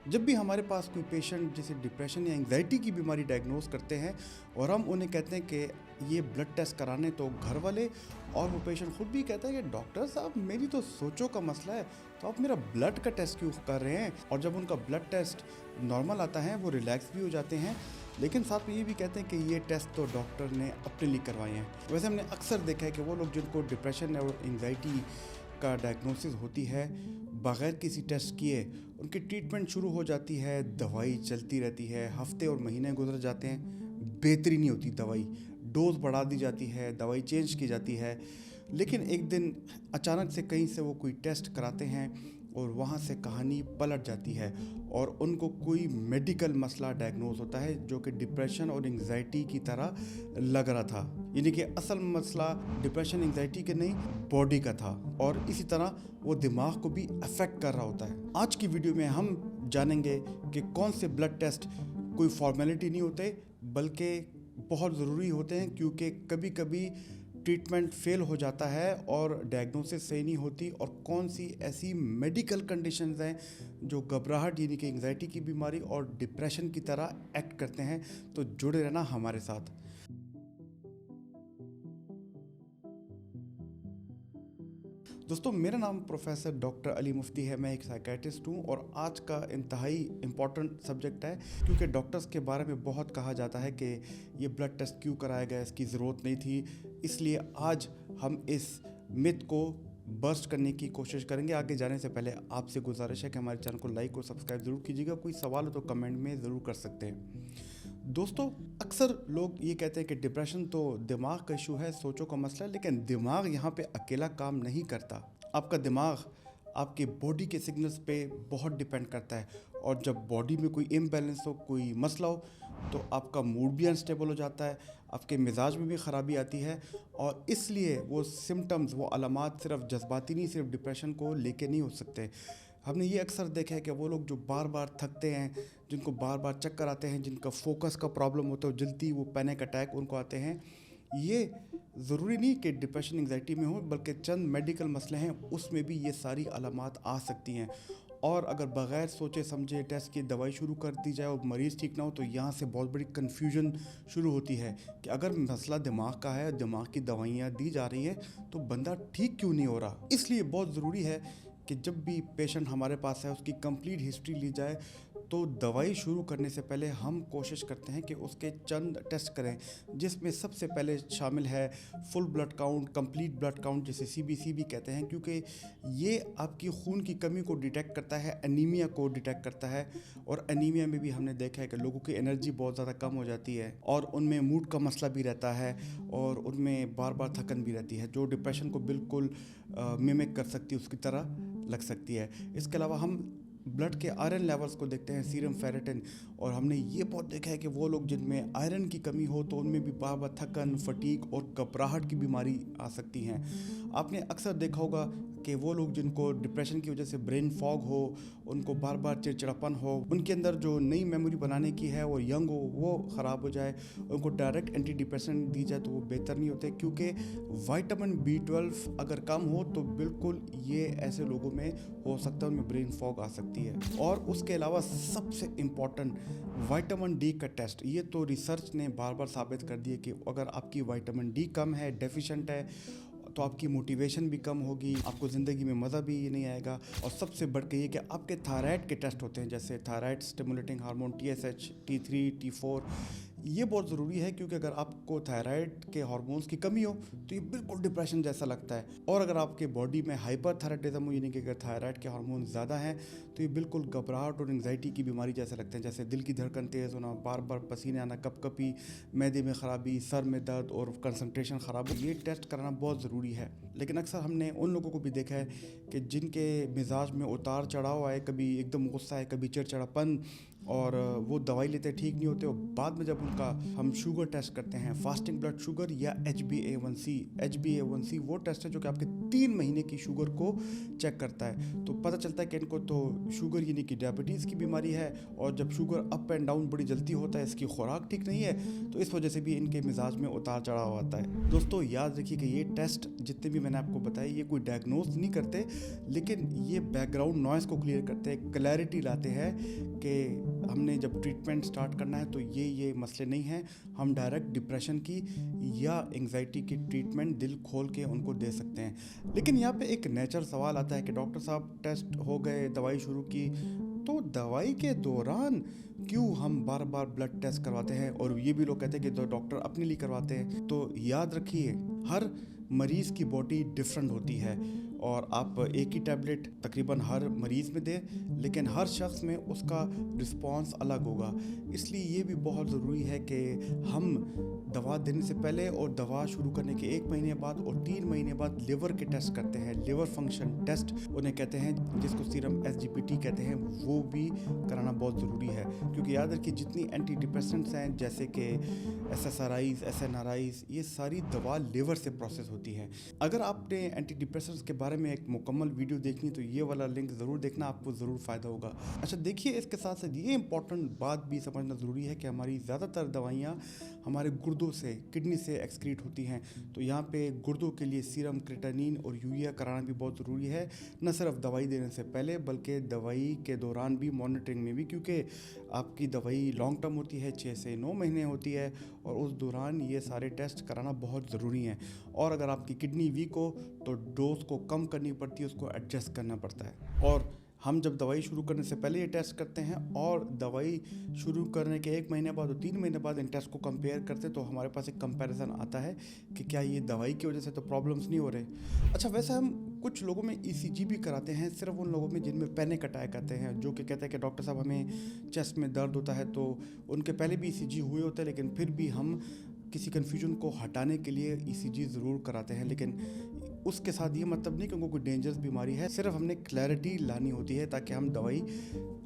जब भी हमारे पास कोई पेशेंट जैसे डिप्रेशन या एंग्जाइटी की बीमारी डायग्नोस करते हैं और हम उन्हें कहते हैं कि ये ब्लड टेस्ट कराने, तो घर वाले और वो पेशेंट खुद भी कहता है कि डॉक्टर साहब मेरी तो सोचों का मसला है, तो आप मेरा ब्लड का टेस्ट क्यों कर रहे हैं। और जब उनका ब्लड टेस्ट नॉर्मल आता है वो रिलैक्स भी हो जाते हैं, लेकिन साथ में ये भी कहते हैं कि ये टेस्ट तो डॉक्टर ने अपने लिए करवाए हैं। वैसे हमने अक्सर देखा है कि वो लोग जिनको डिप्रेशन और एंग्जाइटी का डायग्नोसिस होती है, बग़ैर किसी टेस्ट किए उनकी ट्रीटमेंट शुरू हो जाती है, दवाई चलती रहती है, हफ्ते और महीने गुजर जाते हैं, बेहतरी नहीं होती, दवाई डोज बढ़ा दी जाती है, दवाई चेंज की जाती है। लेकिन एक दिन अचानक से कहीं से वो कोई टेस्ट कराते हैं और वहाँ से कहानी पलट जाती है और उनको कोई मेडिकल मसला डायग्नोज होता है जो कि डिप्रेशन और एंग्जाइटी की तरह लग रहा था। यानी कि असल मसला डिप्रेशन एंग्जाइटी के नहीं, बॉडी का था, और इसी तरह वो दिमाग को भी अफेक्ट कर रहा होता है। आज की वीडियो में हम जानेंगे कि कौन से ब्लड टेस्ट कोई फॉर्मेलिटी नहीं होते बल्कि बहुत ज़रूरी होते हैं, क्योंकि कभी कभी ट्रीटमेंट फेल हो जाता है और डायग्नोसिस सही नहीं होती, और कौन सी ऐसी मेडिकल कंडीशंस हैं जो घबराहट यानी कि एंग्जाइटी की बीमारी और डिप्रेशन की तरह एक्ट करते हैं। तो जुड़े रहना हमारे साथ। दोस्तों, मेरा नाम प्रोफेसर डॉक्टर अली मुफ्ती है। मैं एक साइकेट्रिस्ट हूँ और आज का इंतहाई इम्पॉर्टेंट सब्जेक्ट है, क्योंकि डॉक्टर्स के बारे में बहुत कहा जाता है कि ये ब्लड टेस्ट क्यों कराया गया, इसकी ज़रूरत नहीं थी। इसलिए आज हम इस मिथ को बस्ट करने की कोशिश करेंगे। आगे जाने से पहले आपसे गुजारिश है कि हमारे चैनल को लाइक और सब्सक्राइब ज़रूर कीजिएगा। कोई सवाल हो तो कमेंट में ज़रूर कर सकते हैं। दोस्तों, अक्सर लोग ये कहते हैं कि डिप्रेशन तो दिमाग का इशू है, सोचों का मसला है, लेकिन दिमाग यहाँ पे अकेला काम नहीं करता। आपका दिमाग आपके बॉडी के सिग्नल्स पे बहुत डिपेंड करता है, और जब बॉडी में कोई इम्बैलेंस हो, कोई मसला हो, तो आपका मूड भी अनस्टेबल हो जाता है, आपके मिजाज में भी ख़राबी आती है। और इसलिए वो सिम्टम्स, वो अलामात सिर्फ जज्बाती नहीं, सिर्फ डिप्रेशन को लेके नहीं हो सकते। हमने ये अक्सर देखा है कि वो लोग जो बार बार थकते हैं, जिनको बार बार चक्कर आते हैं, जिनका फोकस का प्रॉब्लम होता है, जल्दी वो पैनिक अटैक उनको आते हैं, ये ज़रूरी नहीं कि डिप्रेशन एंग्जाइटी में हो, बल्कि चंद मेडिकल मसले हैं उसमें भी ये सारी अलामात आ सकती हैं। और अगर बग़ैर सोचे समझे टेस्ट की दवाई शुरू कर दी जाए और मरीज़ ठीक ना हो, तो यहाँ से बहुत बड़ी कन्फ्यूजन शुरू होती है कि अगर मसला दिमाग का है, दिमाग की दवाइयाँ दी जा रही हैं, तो बंदा ठीक क्यों नहीं हो रहा। इसलिए बहुत ज़रूरी है कि जब भी पेशेंट हमारे पास है उसकी कंप्लीट हिस्ट्री ली जाए। तो दवाई शुरू करने से पहले हम कोशिश करते हैं कि उसके चंद टेस्ट करें, जिसमें सबसे पहले शामिल है full blood count, complete blood count, जिसे सीबीसी भी कहते हैं, क्योंकि ये आपकी खून की कमी को डिटेक्ट करता है, एनीमिया को डिटेक्ट करता है। और एनीमिया में भी हमने देखा है कि लोगों की एनर्जी बहुत ज़्यादा कम हो जाती है और उनमें मूड का मसला भी रहता है और उनमें बार बार थकन भी रहती है, जो डिप्रेशन को बिल्कुल मिमिक कर सकती है, उसकी तरह लग सकती है। इसके अलावा हम ब्लड के आयरन लेवल्स को देखते हैं, सीरम फेरेटिन, और हमने ये बहुत देखा है कि वो लोग जिनमें आयरन की कमी हो तो उनमें भी बार बार थकन, फटीग और घबराहट की बीमारी आ सकती हैं। आपने अक्सर देखा होगा कि वो लोग जिनको डिप्रेशन की वजह से ब्रेन फॉग हो, उनको बार बार चिड़चिड़ापन हो, उनके अंदर जो नई मेमोरी बनाने की है वो यंग हो, वो ख़राब हो जाए, उनको डायरेक्ट एंटी डिप्रेशन दी जाए तो वो बेहतर नहीं होते, क्योंकि विटामिन B12 अगर कम हो तो बिल्कुल ये ऐसे लोगों में हो सकता है, उनमें ब्रेन फॉग आ सकती है। और उसके अलावा सबसे इम्पॉर्टेंट विटामिन D का टेस्ट, ये तो रिसर्च ने बार बार साबित कर दिया कि अगर आपकी विटामिन D कम है, डेफिशिएंट है, तो आपकी मोटिवेशन भी कम होगी, आपको ज़िंदगी में मज़ा भी नहीं आएगा। और सबसे बढ़ के ये कि आपके थायराइड के टेस्ट होते हैं, जैसे thyroid stimulating hormone TSH, T3, T4, ये बहुत ज़रूरी है, क्योंकि अगर आपको थायराइड के हार्मोन्स की कमी हो तो ये बिल्कुल डिप्रेशन जैसा लगता है। और अगर आपके बॉडी में हाइपरथायराइडिज्म हो, यानी कि अगर थायराइड के हार्मोन ज़्यादा हैं, तो ये बिल्कुल घबराहट और एंग्जाइटी की बीमारी जैसे लगते हैं, जैसे दिल की धड़कन तेज़ होना, बार बार पसीने आना, कपकपी, मैदे में ख़राबी, सर में दर्द और कंसंट्रेशन ख़राब हो। ये टेस्ट कराना बहुत ज़रूरी है। लेकिन अक्सर हमने उन लोगों को भी देखा है कि जिनके मिजाज में उतार चढ़ाव आए, कभी एकदम गुस्सा है, कभी चिड़चिड़ापन, और वो दवाई लेते ठीक नहीं होते, और बाद में जब उनका हम शुगर टेस्ट करते हैं, फास्टिंग ब्लड शुगर या HbA1c वो टेस्ट है जो कि आपके 3 महीने की शुगर को चेक करता है। तो पता चलता है कि इनको तो शुगर यानी कि डायबिटीज़ की बीमारी है, और जब शुगर अप एंड डाउन बड़ी जल्दी होता है, इसकी खुराक ठीक नहीं है, तो इस वजह से भी इनके मिजाज में उतार चढ़ाव आता है। दोस्तों याद रखिए कि ये टेस्ट जितने भी मैंने आपको बताए ये कोई डायग्नोज नहीं करते, लेकिन ये बैकग्राउंड नॉइज़ को क्लियर करते हैं, क्लैरिटी लाते हैं कि हमने जब ट्रीटमेंट स्टार्ट करना है तो ये मसले नहीं हैं, हम डायरेक्ट डिप्रेशन की या एंग्जाइटी की ट्रीटमेंट दिल खोल के उनको दे सकते हैं। लेकिन यहाँ पे एक नेचर सवाल आता है कि डॉक्टर साहब टेस्ट हो गए, दवाई शुरू की, तो दवाई के दौरान क्यों हम बार बार ब्लड टेस्ट करवाते हैं, और ये भी लोग कहते हैं कि तो डॉक्टर अपने लिए करवाते हैं। तो याद रखिए हर मरीज़ की बॉडी डिफरेंट होती है, और आप एक ही टैबलेट तकरीबन हर मरीज़ में दें, लेकिन हर शख्स में उसका रिस्पांस अलग होगा। इसलिए ये भी बहुत ज़रूरी है कि हम दवा देने से पहले और दवा शुरू करने के 1 महीने बाद और 3 महीने बाद लिवर के टेस्ट करते हैं, लिवर फंक्शन टेस्ट उन्हें कहते हैं, जिसको सीरम SGPT कहते हैं, वो भी कराना बहुत ज़रूरी है। क्योंकि याद रखिए जितनी एंटी डिप्रेसेंट्स हैं जैसे कि SSRIs, SNRIs, ये सारी दवा लिवर से प्रोसेस होती है। अगर आपने एंटी डिप्रेसेंट्स के बारे में एक मुकम्मल वीडियो देखनी तो ये वाला लिंक ज़रूर देखना, आपको ज़रूर फ़ायदा होगा। अच्छा देखिए, इसके साथ साथ ये इंपॉर्टेंट बात भी समझना ज़रूरी है कि हमारी ज़्यादातर दवाइयाँ हमारे गुर्दों से, किडनी से एक्सक्रीट होती हैं। तो यहाँ पे गुर्दों के लिए सीरम क्रेटानिन और यूरिया कराना भी बहुत ज़रूरी है, न सिर्फ दवाई देने से पहले बल्कि दवाई के दौरान भी, मॉनिटरिंग में भी, क्योंकि आपकी दवाई लॉन्ग टर्म होती है, 6 से 9 महीने होती है, और उस दौरान ये सारे टेस्ट कराना बहुत ज़रूरी हैं। और अगर आपकी किडनी वीक हो तो डोज को कम करनी पड़ती है, उसको एडजस्ट करना पड़ता है। और हम जब दवाई शुरू करने से पहले ये टेस्ट करते हैं, और दवाई शुरू करने के 1 महीने बाद और 3 महीने बाद इन टेस्ट को कंपेयर करते हैं, तो हमारे पास एक कंपैरिजन आता है कि क्या ये दवाई की वजह से तो प्रॉब्लम्स नहीं हो रहे। अच्छा वैसे हम कुछ लोगों में ECG भी कराते हैं, सिर्फ उन लोगों में जिनमें पैनिक अटैक आते हैं, जो कि कहते हैं कि डॉक्टर साहब हमें चेस्ट में दर्द होता है, तो उनके पहले भी ECG हुए होते हैं, लेकिन फिर भी हम किसी कन्फ्यूजन को हटाने के लिए ECG ज़रूर कराते हैं। लेकिन उसके साथ ये मतलब नहीं कि उनको कोई डेंजरस बीमारी है, सिर्फ हमने क्लैरिटी लानी होती है ताकि हम दवाई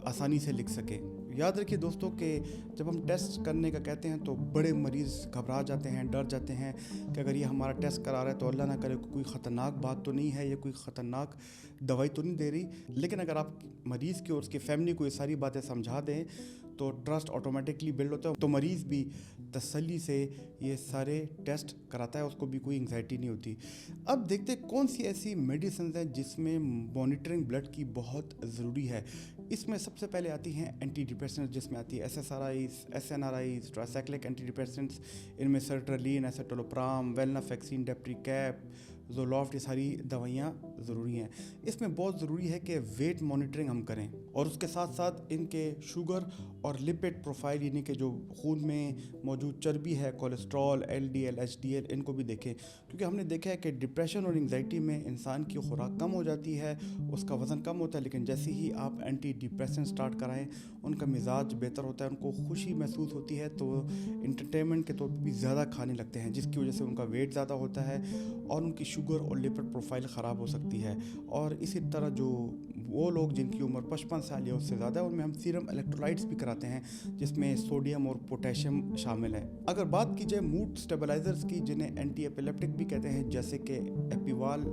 आसानी से लिख सकें। याद रखिए दोस्तों कि जब हम टेस्ट करने का कहते हैं तो बड़े मरीज़ घबरा जाते हैं, डर जाते हैं कि अगर ये हमारा टेस्ट करा रहा है तो अल्लाह ना करे कोई ख़तरनाक बात तो नहीं है, या कोई ख़तरनाक दवाई तो नहीं दे रही। लेकिन अगर आप मरीज़ की और उसकी फैमिली को ये सारी बातें समझा दें तो ट्रस्ट ऑटोमेटिकली बिल्ड होता है, तो मरीज़ भी तसल्ली से ये सारे टेस्ट कराता है, उसको भी कोई एंग्जाइटी नहीं होती। अब देखते हैं कौन सी ऐसी मेडिसिन हैं जिसमें मॉनिटरिंग ब्लड की बहुत ज़रूरी है। इसमें सबसे पहले आती हैं एंटी डिप्रेसेंट्स, जिसमें आती है SSRIs, SNRIs, tricyclic anti depressants. इनमें सर्ट्रलिन, एसेटोलोप्राम, वेलनाफेक्सिन, डेप्रीकैप, ज़ोलॉफ्ट, ये सारी दवाइयाँ ज़रूरी हैं। इसमें बहुत ज़रूरी है कि वेट मॉनिटरिंग हम करें, और उसके साथ साथ इनके शुगर और लिपिड प्रोफाइल, यानी कि जो खून में मौजूद चर्बी है, कोलेस्ट्रॉल, LDL, HDL, इनको भी देखें। क्योंकि हमने देखा है कि डिप्रेशन और एंग्जाइटी में इंसान की खुराक कम हो जाती है, उसका वज़न कम होता है, लेकिन जैसे ही आप एंटी डिप्रेसेंट स्टार्ट कराएं उनका मिजाज बेहतर होता है, उनको खुशी महसूस होती है, तो इंटरटेनमेंट के तौर पर भी ज़्यादा खाने लगते हैं, जिसकी वजह से उनका वेट ज़्यादा होता है और उनकी शुगर और लिपिड प्रोफाइल ख़राब हो सकती है। और इसी तरह जो वो लोग जिनकी उम्र 55 साल या उससे ज़्यादा है, उनमें हम सीरम इलेक्ट्रोलाइट्स भी कराते हैं, जिसमें सोडियम और पोटेशियम शामिल है। अगर बात की जाए मूड स्टेबलाइजर्स की, जिन्हें एंटी एपिलेप्टिक भी कहते हैं, जैसे कि एपिवाल,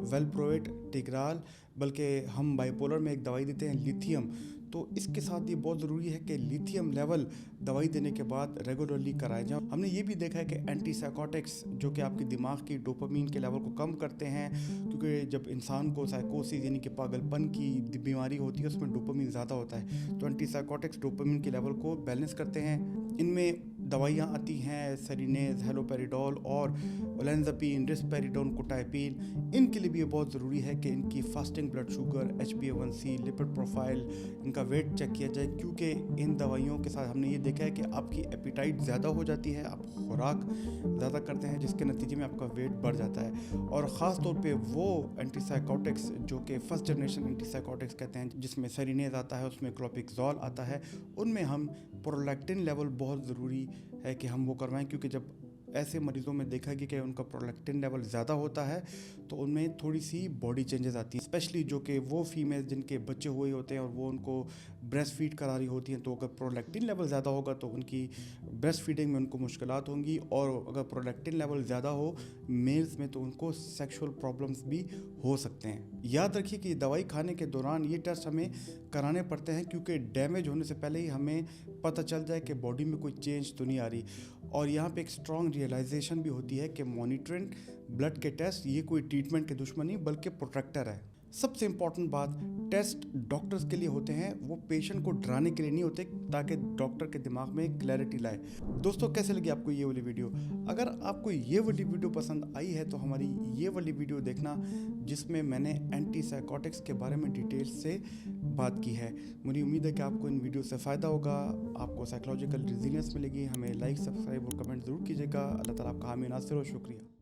वेलप्रोएट, टिग्राल, बल्कि हम बाइपोलर में एक दवाई देते हैं लिथियम, तो इसके साथ ये बहुत ज़रूरी है कि लिथियम लेवल दवाई देने के बाद रेगुलरली कराएं जाए। हमने ये भी देखा है कि एंटी साइकोटिक्स, जो कि आपके दिमाग की डोपामीन के लेवल को कम करते हैं, क्योंकि जब इंसान को साइकोसिस यानी कि पागलपन की बीमारी होती है, उसमें डोपामीन ज़्यादा होता है, तो एंटी साइकोटिक्स डोपामीन के लेवल को बैलेंस करते हैं। इनमें दवाइयाँ आती हैं सेरिनेज, हेलोपेरिडोल और ओलेंजापिन, रिस्पेरिडोन, कोटाइपिन। इनके लिए भी ये बहुत ज़रूरी है कि इनकी fasting blood sugar, HbA1c, lipid profile, इनका वेट चेक किया जाए, क्योंकि इन दवाइयों के साथ हमने ये देखा है कि आपकी एपिटाइट ज़्यादा हो जाती है, आप खुराक ज़्यादा करते हैं, जिसके नतीजे में आपका वेट बढ़ जाता है। और ख़ास तौर पे वो एंटीसाइकोटिक्स जो कि फर्स्ट जनरेशन एंटीसाइकोटिक्स कहते हैं, जिसमें सेरिनेज आता है, उसमें क्लोपिक्सोल आता है, उनमें हम प्रोलैक्टिन लेवल बहुत ज़रूरी है कि हम वो करवाएं, क्योंकि जब ऐसे मरीज़ों में देखा गया कि उनका प्रोलैक्टिन लेवल ज़्यादा होता है तो उनमें थोड़ी सी बॉडी चेंजेस आती हैं, स्पेशली जो कि वो फीमेल जिनके बच्चे हुए होते हैं और वो उनको ब्रेस्ट फीड करा रही होती हैं तो अगर प्रोलैक्टिन लेवल ज़्यादा होगा तो उनकी ब्रेस्ट फीडिंग में उनको मुश्किलात होंगी, और अगर प्रोलैक्टिन लेवल ज़्यादा हो मेल्स में तो उनको सेक्सुअल प्रॉब्लम्स भी हो सकते हैं। याद रखिए कि दवाई खाने के दौरान ये टेस्ट हमें कराने पड़ते हैं क्योंकि डैमेज होने से पहले ही हमें पता चल जाए कि बॉडी में कोई चेंज तो नहीं आ रही। और यहाँ पे एक स्ट्रॉन्ग रियलाइजेशन भी होती है कि मॉनिटरिंग ब्लड के टेस्ट ये कोई ट्रीटमेंट के दुश्मन नहीं बल्कि प्रोटेक्टर है। सबसे इम्पॉर्टेंट बात, टेस्ट डॉक्टर्स के लिए होते हैं, वो पेशेंट को डराने के लिए नहीं होते, ताकि डॉक्टर के दिमाग में क्लैरिटी लाए। दोस्तों कैसे लगी आपको ये वाली वीडियो? अगर आपको ये वाली वीडियो पसंद आई है तो हमारी ये वाली वीडियो देखना जिसमें मैंने एंटी साइकोटिक्स के बारे में डिटेल से बात की है। मुझे उम्मीद है कि आपको इन वीडियो से फ़ायदा होगा, आपको साइकोलॉजिकल रेजिलियंस मिलेगी। हमें लाइक, सब्सक्राइब और कमेंट ज़रूर कीजिएगा। अल्लाह ताला आपका हामी नासिर और शुक्रिया।